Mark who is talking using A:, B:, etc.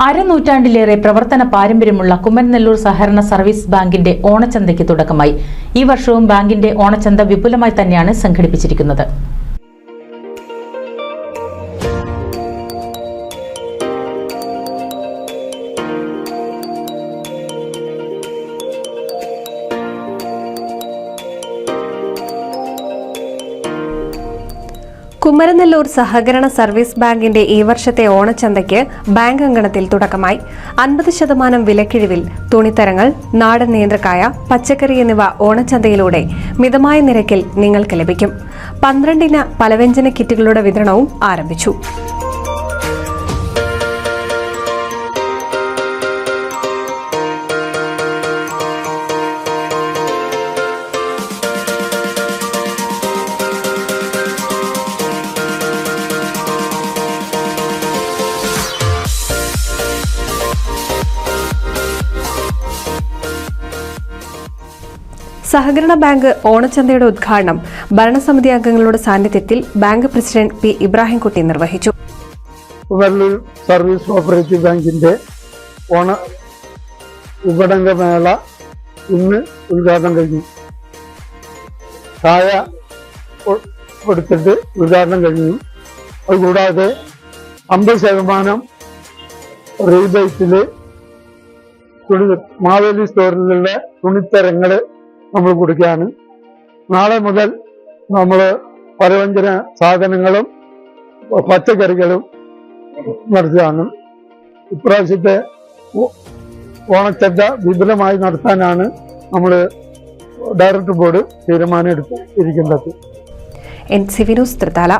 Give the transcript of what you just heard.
A: അരനൂറ്റാണ്ടിലേറെ പ്രവർത്തന പാരമ്പര്യമുള്ള കുമരനെല്ലൂർ സഹകരണ സർവീസ് ബാങ്കിന്റെ ഓണച്ചന്തയ്ക്ക് തുടക്കമായി. ഈ വർഷവും ബാങ്കിന്റെ ഓണച്ചന്ത വിപുലമായി തന്നെയാണ് സംഘടിപ്പിച്ചിരിക്കുന്നത്.
B: കുമരനെല്ലൂർ സഹകരണ സർവീസ് ബാങ്കിന്റെ ഈ വർഷത്തെ ഓണച്ചന്തയ്ക്ക് ബാങ്ക് അങ്കണത്തിൽ തുടക്കമായി. 50% വിലക്കിഴിവിൽ തുണിത്തരങ്ങൾ, നാടൻ നേന്ത്രക്കായ, പച്ചക്കറി എന്നിവ ഓണച്ചന്തയിലൂടെ മിതമായ നിരക്കിൽ നിങ്ങൾക്ക് ലഭിക്കും. 12-ന് പലവ്യഞ്ജന കിറ്റുകളുടെ വിതരണവും ആരംഭിച്ചു. സഹകരണ ബാങ്ക് ഓണച്ചന്തയുടെ ഉദ്ഘാടനം ഭരണസമിതി അംഗങ്ങളുടെ സാന്നിധ്യത്തിൽ ബാങ്ക് പ്രസിഡന്റ് പി ഇബ്രാഹിംകുട്ടി നിർവഹിച്ചു.
C: കുമരനെല്ലൂർ സർവീസ് കോഓപ്പറേറ്റീവ് ബാങ്കിന്റെ ഓണ ഉപടങ്കമേള ഇന്ന് ഉദ്ഘാടനം കഴിഞ്ഞു. ചായ കൊടുത്തിട്ട് ഉദ്ഘാടനം കഴിഞ്ഞു. അതുകൂടാതെ 50% റീബേറ്റില് മാവേലി സ്റ്റോറിലുള്ള തുണിത്തരങ്ങള് നമ്മൾ കൊടുക്കുകയാണ്. നാളെ മുതൽ നമ്മൾ പലവ്യഞ്ജന സാധനങ്ങളും പച്ചക്കറികളും നടത്തുകയാണ്. ഇപ്രാവശ്യത്തെ ഓണച്ചന്ത വിപുലമായി നടത്താനാണ് നമ്മൾ ഡയറക്ടർ ബോർഡ് തീരുമാനം എടുത്തിരിക്കുന്നത്.
B: NCV news Thrithala.